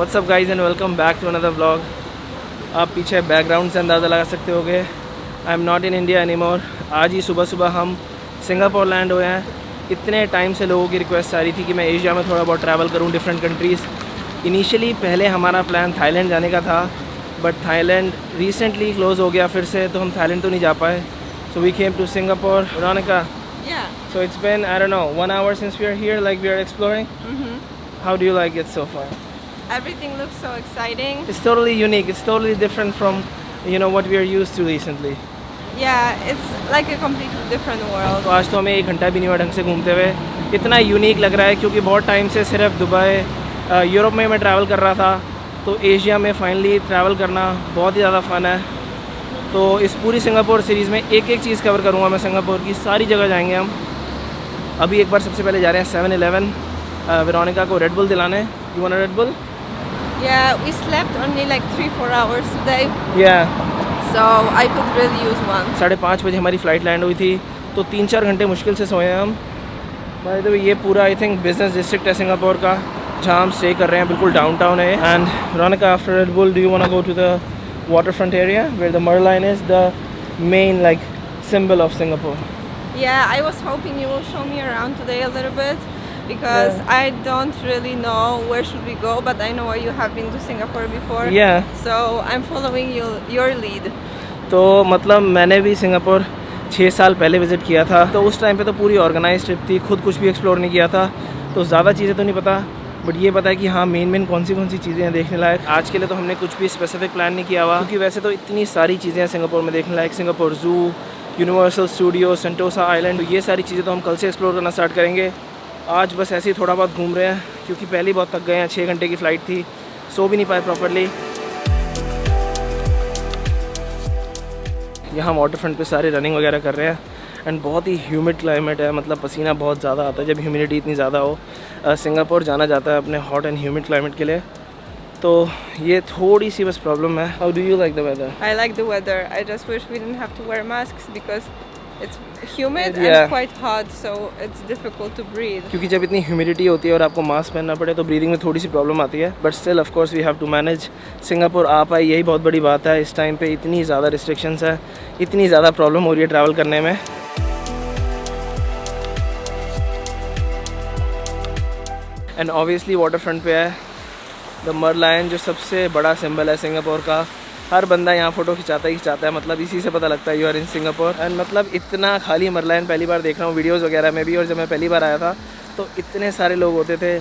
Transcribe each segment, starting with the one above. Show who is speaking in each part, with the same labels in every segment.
Speaker 1: What's up guys and welcome back to another vlog. आप पीछे background से अंदाज़ा लगा सकते होगे, I am not in India any more. आज ही सुबह सुबह हम सिंगापुर लैंड हुए हैं। इतने टाइम से लोगों की रिक्वेस्ट आ रही थी कि मैं एशिया में थोड़ा बहुत ट्रैवल करूं, डिफरेंट कंट्रीज़। इनिशियली पहले हमारा प्लान थाईलैंड जाने का था, बट थाईलैंड रिसेंटली क्लोज़ हो गया फिर से, तो हम थाईलैंड तो नहीं जा पाए। So we came to Singapore. Veronica,
Speaker 2: Yeah.
Speaker 1: so it's been, I don't know, 1 hour since we are here, like we are exploring. How do you like it so far?
Speaker 2: Everything looks so exciting.
Speaker 1: It's totally unique. It's totally different from, what we are used to recently.
Speaker 2: Yeah, it's like a completely different world.
Speaker 1: तो आज तो हमें 1 घंटा भी नहीं हुआ ढंग से घूमते हुए। इतना यूनिक लग रहा है क्योंकि बहुत टाइम से सिर्फ दुबई, यूरोप में मैं ट्रैवल कर रहा था, तो एशिया में फाइनली ट्रैवल करना बहुत ही ज़्यादा फ़न है। तो इस पूरी सिंगापुर सीरीज़ में एक एक चीज़ कवर करूँगा मैं। सिंगापुर की सारी जगह जाएंगे हम। अभी एक बार सबसे पहले जा रहे हैं 7-Eleven, वेरोनिका को रेड बुल दिलाने। You want a red bull?
Speaker 2: Yeah, we slept only like 3-4 hours today,
Speaker 1: या
Speaker 2: so I could really use one.
Speaker 1: 5:30 बजे हमारी फ़्लाइट लैंड हुई थी, तो 3-4 घंटे मुश्किल से सोए हैं हम। बाय द वे ये पूरा आई थिंक बिजनेस डिस्ट्रिक्ट है सिंगापुर का, जहाँ हम स्टे कर रहे हैं, बिल्कुल डाउनटाउन है। And Veronica, after Red Bull do you want to go to the waterfront area where the Merlion is the main symbol of Singapore?
Speaker 2: Yeah, I was hoping you will show me around today a little bit because I don't really know where should we go, but I know you have been to Singapore before.
Speaker 1: Yeah.
Speaker 2: So I'm following your lead.
Speaker 1: तो मतलब मैंने भी Singapore 6 साल पहले visit किया था, तो उस टाइम पे तो पूरी ऑर्गेनाइज ट्रिप थी, खुद कुछ भी एक्सप्लोर नहीं किया था, तो ज़्यादा चीज़ें तो नहीं पता, बट ये पता है कि हाँ मेन कौन सी चीज़ें हैं देखने लायक। आज के लिए तो हमने कुछ भी स्पेसिफिक प्लान नहीं किया हुआ, क्योंकि वैसे तो इतनी सारी चीज़ें हैं सिंगापुर में देखने लायक। Singapore zoo, Universal Studio, Sentosa Island, ये सारी चीज़ें तो हम कल से एक्सप्लोर करना स्टार्ट करेंगे। आज बस ऐसे ही थोड़ा बहुत घूम रहे हैं, क्योंकि पहले ही बहुत थक गए हैं। 6 घंटे की फ़्लाइट थी, सो भी नहीं पाए प्रॉपरली। यहाँ वाटर फ्रंट पे सारे रनिंग वगैरह कर रहे हैं, एंड बहुत ही ह्यूमिड क्लाइमेट है, मतलब पसीना बहुत ज़्यादा आता है जब ह्यूमिडिटी इतनी ज़्यादा हो। सिंगापुर जाना जाता है अपने हॉट एंड ह्यूमिड क्लाइमेट के लिए, तो ये थोड़ी सी बस प्रॉब्लम है। How do you like the weather?
Speaker 2: I like the weather. I just wish we didn't have to wear masks because it's humid
Speaker 1: Yeah.
Speaker 2: and quite hot, so it's difficult to breathe.
Speaker 1: क्योंकि जब इतनी humidity होती है और आपको mask पहनना पड़े तो ब्रीदिंग में थोड़ी सी प्रॉब्लम आती है, but still of course we have to manage. Singapore आ पाए यही बहुत बड़ी बात है। इस टाइम पे इतनी ज़्यादा रिस्ट्रिक्शंस है, इतनी ज़्यादा प्रॉब्लम हो रही है ट्रैवल करने में। एंड ऑब्वियसली वाटर फ्रंट पे है द मरलायन, जो सबसे बड़ा सिंबल है सिंगापुर का। हर बंदा यहाँ फ़ोटो खिंचाता है, मतलब इसी से पता लगता है you are in Singapore. And मतलब इतना खाली मरलायन पहली बार देख रहा हूँ वीडियोज़ वगैरह में भी, और जब मैं पहली बार आया था तो इतने सारे लोग होते थे।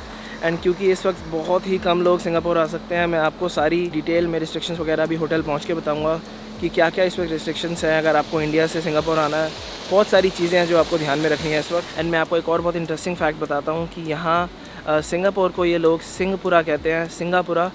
Speaker 1: एंड क्योंकि इस वक्त बहुत ही कम लोग सिंगापुर आ सकते हैं, मैं आपको सारी डिटेल में रिस्ट्रिक्शंस वगैरह भी होटल पहुँच के बताऊँगा कि क्या क्या इस वक्त रिस्ट्रिक्शंस हैं अगर आपको इंडिया से सिंगापुर आना है। बहुत सारी चीज़ें हैं जो आपको ध्यान में रखनी है इस वक्त। एंड मैं आपको एक और बहुत इंटरेस्टिंग फैक्ट बताता हूँ कि यहाँ सिंगापुर को ये लोग सिंगपुरा कहते हैं, सिंगापुरा।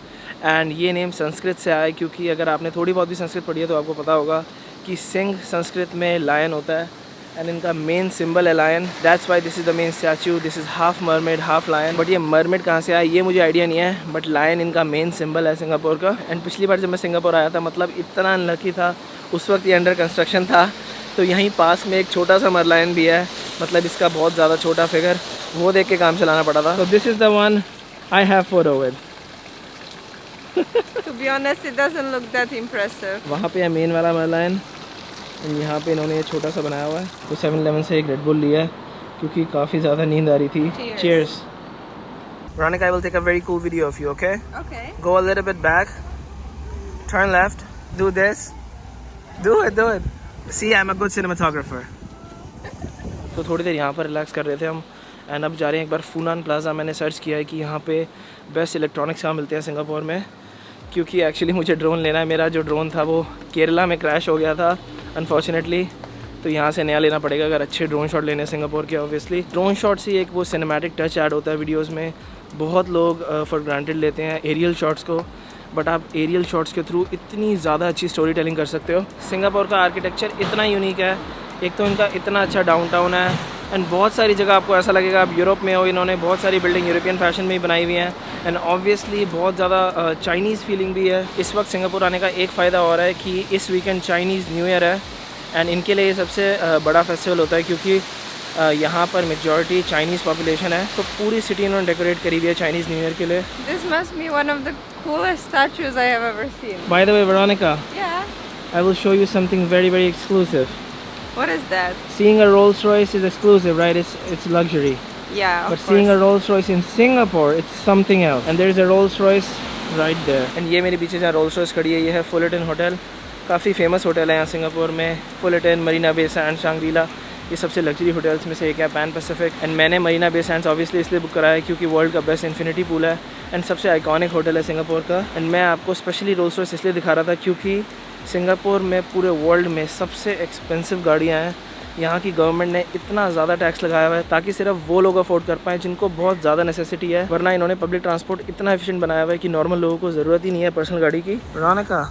Speaker 1: एंड ये नेम संस्कृत से आया है, क्योंकि अगर आपने थोड़ी बहुत भी संस्कृत पढ़ी है तो आपको पता होगा कि सिंह संस्कृत में लायन होता है, एंड इनका मेन सिंबल है lion. That's why this is the main statue. This is half mermaid half lion, but ये मरमेड कहाँ से आया ये मुझे आइडिया नहीं है, बट लायन इनका मेन सिंबल है सिंगापुर का। एंड पिछली बार जब मैं सिंगापुर आया था, मतलब इतना अनलकी था, उस वक्त ये अंडर कंस्ट्रक्शन था, तो यहीं पास में एक छोटा सा मरलायन भी है, मतलब इसका बहुत ज़्यादा छोटा फिगर, वो देख के काम चलाना पड़ा था। तो this is the one I have photo with.
Speaker 2: To be honest, it doesn't look that impressive.
Speaker 1: वहाँ पे है मेन वाला मरलायन, यहाँ पे इन्होंने ये छोटा सा बनाया हुआ है। तो 7-Eleven से एक रेड बुल लिया है क्योंकि काफ़ी ज़्यादा नींद आ रही थी। Cheers. Veronica, I will take a very cool video of you, okay?
Speaker 2: Okay.
Speaker 1: Go a little bit back, turn left, do this, do it. See, I'm a good cinematographer. तो थोड़ी देर यहाँ पर रिलैक्स कर रहे थे हम, एंड अब जा रहे हैं एक बार फूनान प्लाजा। मैंने सर्च किया है कि यहाँ पे बेस्ट इलेक्ट्रॉनिक्स कहाँ मिलते हैं सिंगापुर में, क्योंकि एक्चुअली मुझे ड्रोन लेना है। मेरा जो ड्रोन था वो केरला में क्रैश हो गया था अनफॉर्चुनेटली, तो यहाँ से नया लेना पड़ेगा अगर अच्छे ड्रोन शॉट लेने सिंगापुर के। ऑब्वियसली ड्रोन शॉट से एक वो सिनेमैटिक टच ऐड होता है वीडियोज़ में। बहुत लोग फॉर ग्रांटेड लेते हैं एरियल शॉट्स को, बट आप एरियल शॉट्स के थ्रू इतनी ज़्यादा अच्छी स्टोरी टेलिंग कर सकते हो। सिंगापुर का आर्किटेक्चर इतना यूनिक है, एक तो इनका इतना अच्छा डाउनटाउन है, एंड बहुत सारी जगह आपको ऐसा लगेगा आप यूरोप में हो। इन्होंने बहुत सारी बिल्डिंग यूरोपियन फैशन में ही बनाई हुई हैं, एंड ऑब्वियसली बहुत ज़्यादा चाइनीज़ फीलिंग भी है। इस वक्त सिंगापुर आने का एक फ़ायदा और है कि इस वीकेंड चाइनीज़ न्यू ईयर है, एंड इनके लिए ये सबसे बड़ा फेस्टिवल होता है, क्योंकि यहाँ पर मेजॉरिटी चाइनीज़ पॉपुलेशन है, तो पूरी सिटी इन्होंने डेकोरेट करी हुई है चाइनीज़ न्यू ईयर के लिए।
Speaker 2: This must be one of the coolest statues I have ever seen.
Speaker 1: By the way, Veronica,
Speaker 2: Yeah.
Speaker 1: I will show you something very, very exclusive.
Speaker 2: What is that?
Speaker 1: Seeing a Rolls Royce is exclusive, right? It's luxury.
Speaker 2: Yeah, of
Speaker 1: But
Speaker 2: course.
Speaker 1: seeing a Rolls Royce in Singapore, it's something else. And there is a Rolls Royce right there. And ये मेरे पीछे जहाँ Rolls Royce खड़ी है, ये है Fullerton hotel. काफ़ी famous hotel है यहाँ सिंगापुर में. Fullerton, Marina Bay Sands, Shangri La, ये सबसे लग्जरी होटल्स में से एक है, पैन पैसिफिक. एंड मैंने मरीना बे सैंड्स ऑब्वियसली इसलिए बुक कराया है क्योंकि वर्ल्ड का बेस्ट इन्फिनिटी पूल है एंड सबसे आइकॉनिक होटल है सिंगापुर का. एंड मैं आपको स्पेशली रोल्स रॉयस इसलिए दिखा रहा था क्योंकि सिंगापुर में पूरे वर्ल्ड में सबसे एक्सपेंसिव गाड़ियाँ हैं. यहाँ की गवर्नमेंट ने इतना ज़्यादा टैक्स लगाया हुआ है ताकि सिर्फ वो लोग अफोर्ड कर पाएँ जिनको बहुत ज़्यादा नेसेसिटी है, वरना इन्होंने पब्लिक ट्रांसपोर्ट इतना एफिशिएंट बनाया हुआ है कि नॉर्मल लोगों को ज़रूरत ही नहीं है पर्सनल गाड़ी की. Veronica,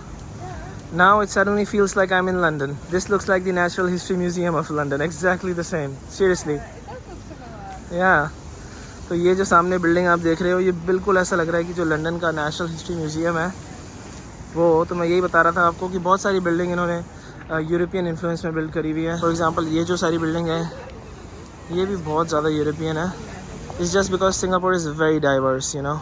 Speaker 1: now it suddenly feels like I'm in London. This looks like the Natural History Museum of London. Exactly the same. Seriously. Yeah. तो ये जो सामने बिल्डिंग आप देख रहे हो, ये बिल्कुल ऐसा लग रहा है कि जो लंदन का नेशनल हिस्ट्री म्यूज़ियम है वो. तो मैं यही बता रहा था आपको कि बहुत सारी बिल्डिंग इन्होंने यूरोपियन इन्फ्लुएंस में बिल्ड करी हुई है. फॉर एग्जांपल ये जो सारी बिल्डिंग है ये भी बहुत ज़्यादा यूरोपियन है. It's just because Singapore is very diverse, you know.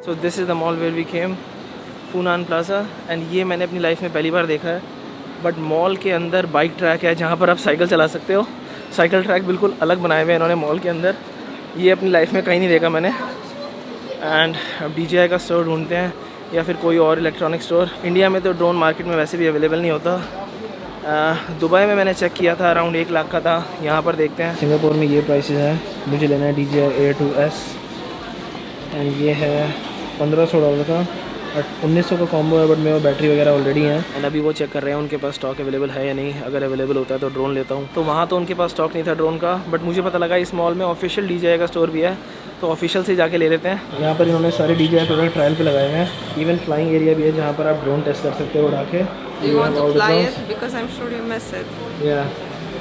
Speaker 1: So this is the mall where we came, Funan Plaza. And ये मैंने अपनी लाइफ में पहली बार देखा है. बट मॉल के अंदर बाइक ट्रैक है जहाँ पर आप साइकिल चला सकते हो. साइकिल ट्रैक बिल्कुल अलग बनाए हुए हैं इन्होंने मॉल के अंदर. ये अपनी लाइफ में कहीं नहीं देखा मैंने. एंड अब DJI का स्टोर ढूंढते हैं या फिर कोई और इलेक्ट्रॉनिक स्टोर. इंडिया में तो ड्रोन मार्केट में वैसे भी अवेलेबल नहीं होता. दुबई में मैंने चेक किया था, अराउंड 1 लाख का था. यहाँ पर देखते हैं. सिंगापुर में ये प्राइसेस हैं. मुझे लेना है DJI Air 2S एंड ये है $1500 का. 1900 का कॉम्बो है बट मेरे बैटरी वगैरह ऑलरेडी है. एंड अभी वो चेक कर रहे हैं उनके पास स्टॉक अवेलेबल है या नहीं. अगर अवेलेबल होता है तो ड्रोन लेता हूँ. तो वहाँ तो उनके पास स्टॉक नहीं था ड्रोन का, बट मुझे पता लगा इस मॉल में ऑफिशियल DJI का स्टोर भी है, तो ऑफिशियल से जाके ले लेते हैं. यहाँ पर इन्होंने सारे DJI प्रोडक्ट ट्रायल पे लगाए हुए हैं. इवन फ्लाइंग एरिया भी है जहाँ पर आप ड्रोन टेस्ट कर सकते हो उड़ा के.
Speaker 2: Do you want to fly it? Because I'm sure you miss it.
Speaker 1: Yeah,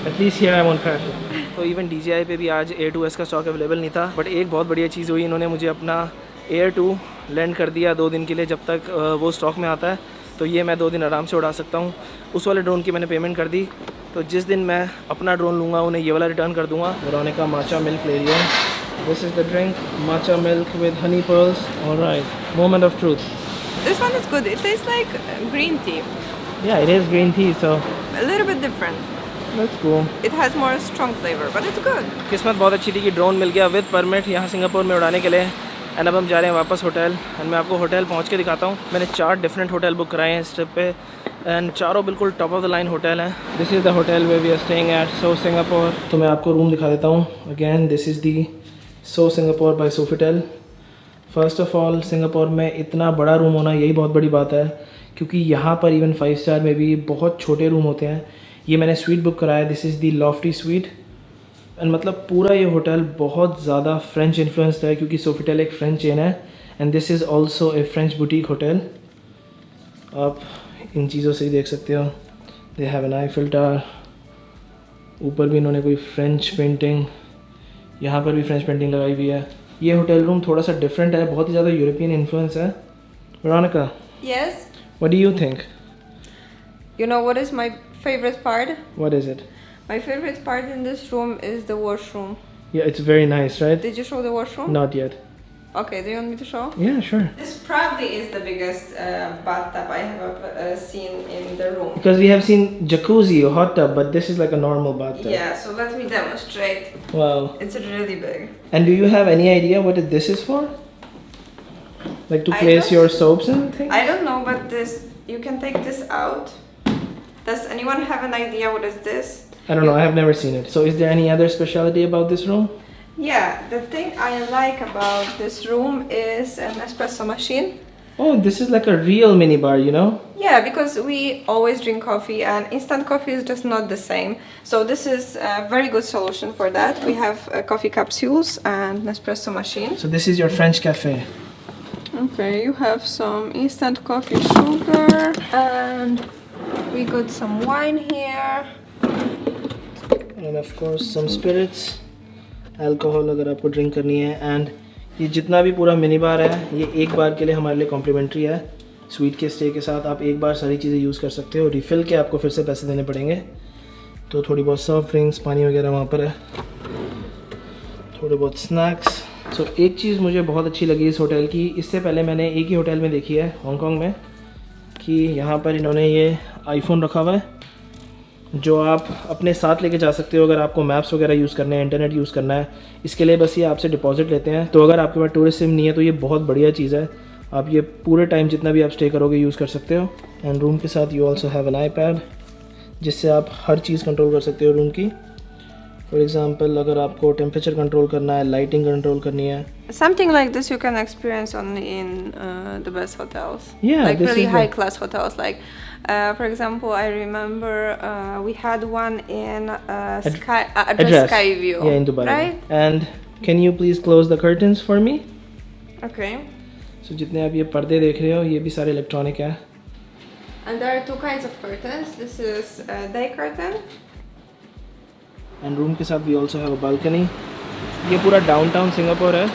Speaker 1: at least here I won't crash it. तो इवन DJI पे भी आज Air 2S का स्टॉक अवेलेबल नहीं था. बट एक बहुत बढ़िया चीज़ हुई, इन्होंने मुझे अपना Air 2 लैंड कर दिया 2 दिन के लिए, जब तक वो स्टॉक में आता है. तो ये मैं 2 दिन आराम से उड़ा सकता हूँ. उस वाले ड्रोन की मैंने पेमेंट कर दी, तो जिस दिन मैं अपना ड्रोन लूँगा उन्हें ये वाला रिटर्न कर दूँगा. Veronica matcha milk ले रही है. This is the drink, matcha milk with honey pearls. All right, moment of truth.
Speaker 2: This one is good. It tastes like green tea.
Speaker 1: Yeah, it is green tea, so
Speaker 2: A little bit different.
Speaker 1: that's cool.
Speaker 2: It has more strong flavor, but it's good.
Speaker 1: किस्मत बहुत अच्छी थी कि drone मिल गया with permit यहाँ Singapore में उड़ाने के लिए. एंड अब हम जा रहे हैं वापस होटल. एंड मैं आपको होटल पहुँच के दिखाता हूँ. मैंने 4 डिफरेंट होटल बुक कराए हैं इस ट्रिप पे एंड चारों बिल्कुल top of the line hotel हैं. This is the hotel way we are staying at so Singapore. तो मैं आपको रूम दिखा देता हूँ. Again this is the so Singapore by Sofitel. First of all Singapore में इतना बड़ा रूम होना यही बहुत बड़ी बात है, क्योंकि यहाँ पर इवन 5 स्टार में भी बहुत छोटे रूम होते हैं. ये मैंने स्वीट बुक कराया. This is the Lofty sweet. And मतलब पूरा ये होटल बहुत ज़्यादा फ्रेंच इन्फ्लुएंस्ड है क्योंकि सोफिटेल एक फ्रेंच चेन है. And this is also a French boutique hotel. आप इन चीज़ों से ही देख सकते हो. They have an Eiffel tower. ऊपर भी इन्होंने कोई फ्रेंच पेंटिंग, यहाँ पर भी फ्रेंच पेंटिंग लगाई हुई है. ये होटल रूम थोड़ा सा डिफरेंट है, बहुत ही ज़्यादा यूरोपियन इन्फ्लुएंस है. Veronica,
Speaker 2: Yes.
Speaker 1: what do you think?
Speaker 2: You know what is my favorite part?
Speaker 1: What is it?
Speaker 2: My favorite part in this room is the washroom.
Speaker 1: Yeah, it's very nice, right?
Speaker 2: Did you show the washroom?
Speaker 1: Not yet.
Speaker 2: Okay, do you want me to show?
Speaker 1: Yeah, sure.
Speaker 2: This probably is the biggest bathtub I have seen in the room.
Speaker 1: Because we have seen jacuzzi or hot tub, but this is like a normal bathtub.
Speaker 2: Yeah, so let me demonstrate.
Speaker 1: Wow.
Speaker 2: It's really big.
Speaker 1: And do you have any idea what this is for? Like to
Speaker 2: I
Speaker 1: place
Speaker 2: don't-
Speaker 1: your soaps and things?
Speaker 2: I don't know, but this you can take this out. Does anyone have an idea what is this?
Speaker 1: I don't know. I have never seen it. So is there any other specialty about this room?
Speaker 2: Yeah, the thing I like about this room is an espresso machine.
Speaker 1: Oh, this is like a real mini bar, you know?
Speaker 2: Yeah, because we always drink coffee and instant coffee is just not the same. So this is a very good solution for that. We have coffee capsules and an espresso machine.
Speaker 1: So this is your French cafe.
Speaker 2: Okay, you have some instant coffee sugar and we got some wine here.
Speaker 1: And of course some spirits. Alcohol अगर आपको drink करनी है. And ये जितना भी पूरा mini bar है ये एक बार के लिए हमारे लिए कॉम्प्लीमेंट्री है. स्वीट के स्टे के साथ आप एक बार सारी चीज़ें यूज़ कर सकते हो. रिफ़िल के आपको फिर से पैसे देने पड़ेंगे. तो थोड़ी बहुत सॉफ्ट ड्रिंक्स, पानी वगैरह वहाँ पर है. थोड़े बहुत स्नैक्स। सो एक चीज़ मुझे बहुत अच्छी लगी इस होटल की, इससे पहले मैंने एक ही होटल में देखी है हांगकांग में, कि यहाँ पर इन्होंने ये आईफोन रखा हुआ है जो आप अपने साथ लेके जा सकते हो अगर आपको मैप्स वगैरह यूज़ करना है, इंटरनेट यूज़ करना है। इसके लिए बस ये आपसे डिपॉजिट लेते हैं। तो अगर आपके पास टूरिस्ट सिम नहीं है तो ये बहुत बढ़िया चीज़ है, आप ये पूरे टाइम जितना भी आप स्टे करोगे यूज़ कर सकते हो। एंड रूम के साथ you also have an iPad जिससे आप हर चीज़ कंट्रोल कर सकते हो रूम की। फॉर एग्जाम्पल अगर आपको टेम्परेचर कंट्रोल करना है, लाइटिंग कंट्रोल करनी है।
Speaker 2: Something like this you can experience only in the best hotels.
Speaker 1: Yeah,
Speaker 2: like
Speaker 1: this
Speaker 2: really
Speaker 1: is
Speaker 2: high class hotels. Like, for example, I remember we had one in Address Skyview.
Speaker 1: Yeah, in Dubai.
Speaker 2: Right?
Speaker 1: And can you please close the curtains for me?
Speaker 2: Okay.
Speaker 1: So जितने आप ये पर्दे देख रहे हो ये भी सारे इलेक्ट्रॉनिक है।
Speaker 2: And there are two kinds of curtains. This is a day curtain.
Speaker 1: And room के साथ we also have a balcony. ये पूरा डाउनटाउन सिंगापुर है।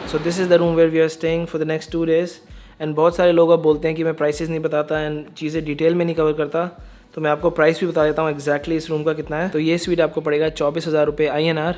Speaker 1: So this is the room where we are staying for the next 2 days। And बहुत सारे लोग अब बोलते हैं कि मैं प्राइसेस नहीं बताता एंड चीज़ें डिटेल में नहीं कवर करता, तो मैं आपको प्राइस भी बता देता हूँ एग्जैक्टली इस रूम का कितना है। तो ये स्वीट आपको पड़ेगा 24,000 रुपये INR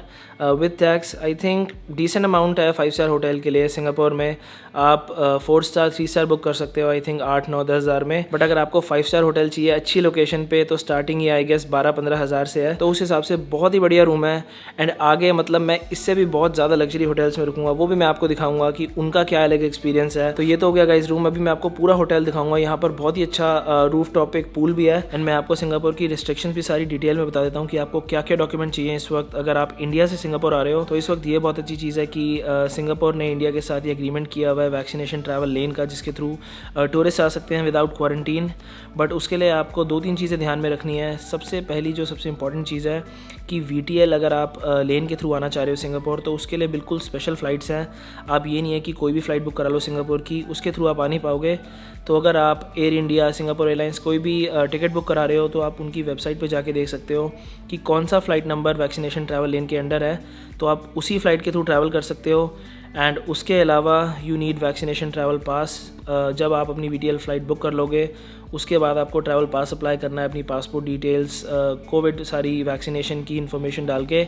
Speaker 1: with tax. I think decent amount है 5 स्टार होटल के लिए सिंगापुर में। आप 4 स्टार 3 स्टार बुक कर सकते हो आई थिंक 8, 9, 10 हज़ार में। बट अगर आपको 5 स्टार होटल चाहिए अच्छी लोकेशन पे तो स्टार्टिंग ही आई गेस 12-15 हज़ार से है। तो उस हिसाब से बहुत ही बढ़िया रूम है। एंड आगे मतलब मैं इससे भी बहुत ज़्यादा लग्जरी होटल्स में रुकूंगा, वो भी मैं आपको दिखाऊंगा कि उनका क्या अलग एक्सपीरियंस है। तो ये तो हो गया गाइस रूम। अभी मैं आपको पूरा होटल दिखाऊंगा। यहाँ पर बहुत ही अच्छा रूफ टॉप एक पूल भी है। एंड मैं आपको सिंगापुर की रिस्ट्रिक्शंस भी सारी डिटेल में बता देता हूँ कि आपको क्या क्या डॉक्यूमेंट चाहिए इस वक्त। अगर आप इंडिया से सिंगापुर आ रहे हो तो इस वक्त ये बहुत अच्छी चीज़ है कि सिंगापुर ने इंडिया के साथ ये एग्रीमेंट किया हुआ है वैक्सीनेशन ट्रैवल लेन का, जिसके थ्रू टूरिस्ट आ सकते हैं विदाउट क्वारंटीन। बट उसके लिए आपको 2-3 चीज़ें ध्यान में रखनी है। सबसे पहली जो सबसे इंपॉर्टेंट चीज़ है कि VTL अगर आप लेन के थ्रू आना चाह रहे हो सिंगापुर तो उसके लिए बिल्कुल स्पेशल फ़्लाइट्स हैं। आप ये नहीं है कि कोई भी फ़्लाइट बुक करा लो सिंगापुर की, उसके थ्रू आप आ नहीं पाओगे। तो अगर आप एयर इंडिया, सिंगापुर एयरलाइंस कोई भी टिकट बुक करा रहे हो तो आप उनकी वेबसाइट पे जाके देख सकते हो कि कौन सा फ़्लाइट नंबर वैक्सीनेशन ट्रैवल लेन के अंडर है, तो आप उसी फ़्लाइट के थ्रू ट्रैवल कर सकते हो। एंड उसके अलावा you need vaccination travel pass. जब आप अपनी VTL फ़्लाइट बुक कर लोगे उसके बाद आपको ट्रैवल पास अप्लाई करना है, अपनी पासपोर्ट डिटेल्स, कोविड सारी वैक्सीनेशन की इन्फॉर्मेशन डाल के।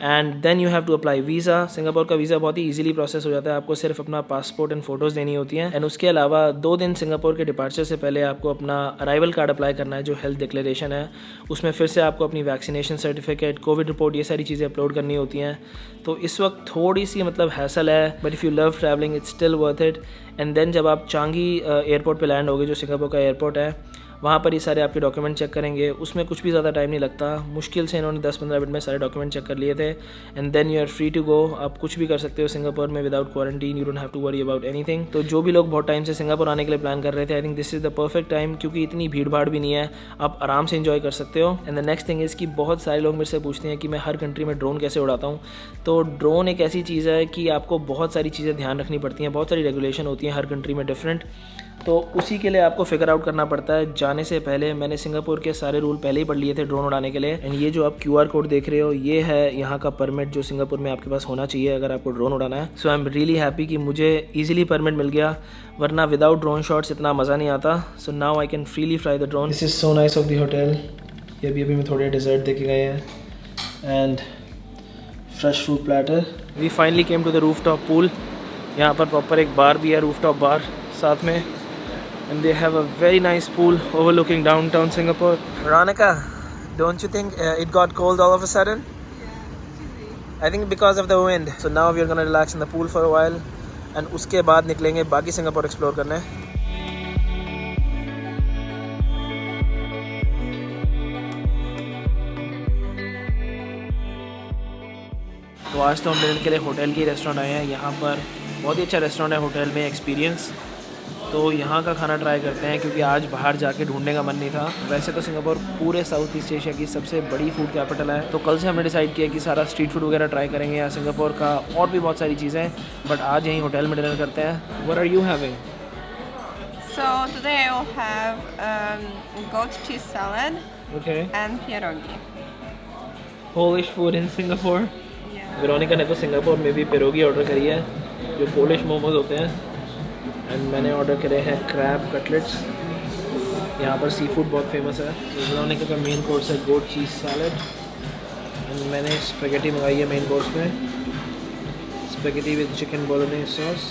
Speaker 1: And then you have to apply visa. Singapore का वीज़ा बहुत ही इजीली प्रोसेस हो जाता है, आपको सिर्फ अपना पासपोर्ट एंड फ़ोटोज़ देनी होती हैं। एंड उसके अलावा 2 दिन सिंगापुर के डिपार्चर से पहले आपको अपना अराइवल कार्ड अप्लाई करना है जो हेल्थ डिक्लेरेशन है। उसमें फिर से आपको अपनी वैक्सीनेशन सर्टिफिकेट, कोविड रिपोर्ट, ये सारी चीज़ें अपलोड करनी होती हैं। तो इस वक्त थोड़ी सी मतलब हैसल है, but if you love travelling it's still worth it. And then जब आप चांगी एयरपोर्ट पे लैंड होगे जो सिंगापुर का एयरपोर्ट है, वहाँ पर ये सारे आपके डॉक्यूमेंट चेक करेंगे। उसमें कुछ भी ज़्यादा टाइम नहीं लगता, मुश्किल से इन्होंने 10-15 मिनट में सारे डॉक्यूमेंट चेक कर लिए थे। And then you are free to go. आप कुछ भी कर सकते हो सिंगापुर में without quarantine, you don't have to worry about anything. तो जो भी लोग बहुत टाइम से सिंगापुर आने के लिए प्लान कर रहे थे, I think this is the perfect time, क्योंकि इतनी भीड़ भाड़ भी नहीं है, आप आराम से इन्जॉय कर सकते हो। And the next thing is कि बहुत सारे लोग मेरे से पूछते हैं कि मैं हर कंट्री में ड्रोन कैसे उड़ाता हूँ। तो ड्रोन एक ऐसी चीज़ है कि आपको बहुत सारी चीज़ें ध्यान रखनी पड़ती हैं, बहुत सारी रेगुलेशन होती हैं हर कंट्री में डिफरेंट। तो उसी के लिए आपको फिगर आउट करना पड़ता है जाने से पहले। मैंने सिंगापुर के सारे रूल पहले ही पढ़ लिए थे ड्रोन उड़ाने के लिए। एंड ये जो आप QR कोड देख रहे हो ये है यहाँ का परमिट जो सिंगापुर में आपके पास होना चाहिए अगर आपको ड्रोन उड़ाना है। सो आई एम रियली हैप्पी कि मुझे ईजिली परमिट मिल गया, वरना विदाउट ड्रोन शॉट्स इतना मज़ा नहीं आता। So now I can freely fly the drone. This is so nice of the hotel. ये अभी मैं थोड़े डिज़र्ट दे के गए हैं and fresh fruit platter. We finally came to the rooftop pool. यहाँ पर प्रॉपर एक बार भी है, रूफ टॉप बार साथ में। And they have a very nice pool overlooking downtown Singapore. Veronica, don't you think it got cold all of a sudden? I think because of the wind. So now we are going to relax in the pool for a while and उसके बाद निकलेंगे बाकी Singapore explore करने। तो आज तो हम dinner के लिए होटल के रेस्टोरेंट आए हैं। यहाँ पर बहुत ही अच्छा रेस्टोरेंट है होटल में, एक्सपीरियंस। तो यहाँ का खाना ट्राई करते हैं क्योंकि आज बाहर जाके ढूंढने का मन नहीं था। वैसे तो सिंगापुर पूरे साउथ ईस्ट एशिया की सबसे बड़ी फूड कैपिटल है, तो कल से हमने डिसाइड किया कि सारा स्ट्रीट फूड वगैरह ट्राई करेंगे यहाँ सिंगापुर का, और भी बहुत सारी चीज़ें। बट आज यहीं होटल में डिनर करते हैं। What are you having?
Speaker 2: So today I will have goat cheese salad and pierogi.
Speaker 1: Polish food in Singapore. Veronica ने तो सिंगापुर में भी पिरोगी ऑर्डर करी है जो पोलिश मोमोज होते हैं। एंड मैंने ऑर्डर करे हैं क्रैब कटलेट्स। यहाँ पर सी फूड बहुत फेमस है। तो वेरोनिका का मेन कोर्स है गोट चीज़ सैलड एंड मैंने स्पेगेटी मंगाई है मेन कोर्स में। spaghetti with chicken bolognese sauce.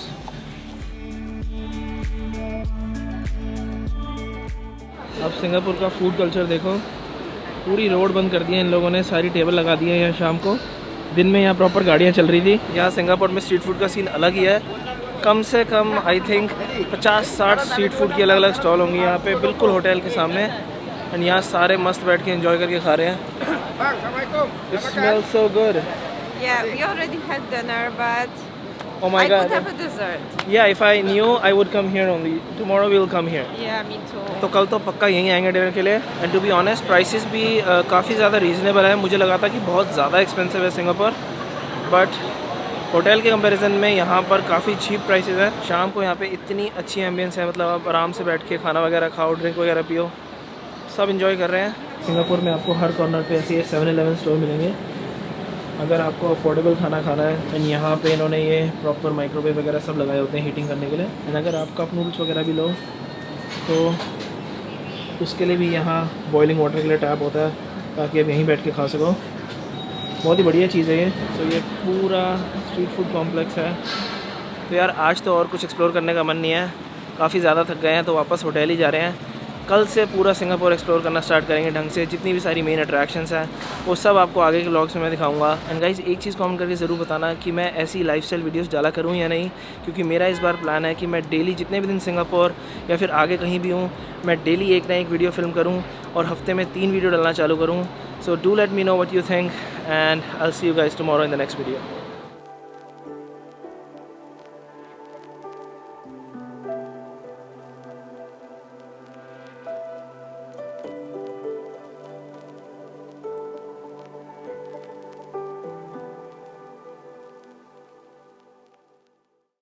Speaker 1: अब सिंगापुर का फूड कल्चर देखो, पूरी रोड बंद कर दी है इन लोगों ने, सारी टेबल लगा दी है यहाँ शाम को। दिन में यहाँ प्रॉपर गाड़ियाँ चल रही थी। यहाँ सिंगापुर में स्ट्रीट फूड का सीन अलग ही है। कम से कम आई थिंक 50-60 स्ट्रीट फूड की अलग अलग स्टॉल होंगी यहाँ पे, बिल्कुल होटल के सामने। एंड यहाँ सारे मस्त बैठ के एंजॉय करके खा रहे हैं। It smells so good.
Speaker 2: Yeah, we already had dinner, but
Speaker 1: Oh my
Speaker 2: I
Speaker 1: god.
Speaker 2: could have a dessert.
Speaker 1: Yeah, if I knew, I would come here only. Tomorrow we will come here.
Speaker 2: Yeah, me too.
Speaker 1: तो कल तो पक्का यहीं आएंगे dinner के लिए। And to be honest prices भी काफ़ी ज़्यादा रीज़नेबल है। मुझे लगा था कि बहुत ज़्यादा एक्सपेंसिव है सिंगापुर, बट होटल के कंपैरिजन में यहाँ पर काफ़ी चीप प्राइसेस है। शाम को यहाँ पे इतनी अच्छी एम्बियंस है, मतलब आप आराम से बैठ के खाना वगैरह खाओ, ड्रिंक वगैरह पियो, सब इंजॉय कर रहे हैं। सिंगापुर में आपको हर कॉर्नर पे ऐसे 7-Eleven स्टोर मिलेंगे अगर आपको अफोर्डेबल खाना खाना है। एंड यहाँ पे इन्होंने ये प्रॉपर माइक्रोवेव वगैरह सब लगाए होते हैं हीटिंग करने के लिए। एंड अगर आप कप नूडल्स वगैरह भी लो तो उसके लिए भी यहाँ बॉइलिंग वाटर के लिए टैप होता है, ताकि आप यहीं बैठ के खा सको। बहुत ही बढ़िया चीज़ है ये। तो ये पूरा स्ट्रीट फूड कॉम्प्लेक्स है। तो यार आज तो और कुछ एक्सप्लोर करने का मन नहीं है, काफ़ी ज़्यादा थक गए हैं, तो वापस होटल ही जा रहे हैं। कल से पूरा सिंगापुर एक्सप्लोर करना स्टार्ट करेंगे ढंग से। जितनी भी सारी मेन अट्रैक्शंस हैं वो सब आपको आगे के व्लॉग्स में मैं दिखाऊंगा। एंड गाइस एक चीज़ कमेंट करके ज़रूर बताना कि मैं ऐसी लाइफस्टाइल वीडियोस डाला करूं या नहीं, क्योंकि मेरा इस बार प्लान है कि मैं डेली जितने भी दिन सिंगापुर या फिर आगे कहीं भी हूँ, मैं डेली एक ना एक वीडियो फिल्म करूँ और हफ्ते में 3 वीडियो डालना चालू करूँ। So do let me know what you think and I will see you guys tomorrow in the next video.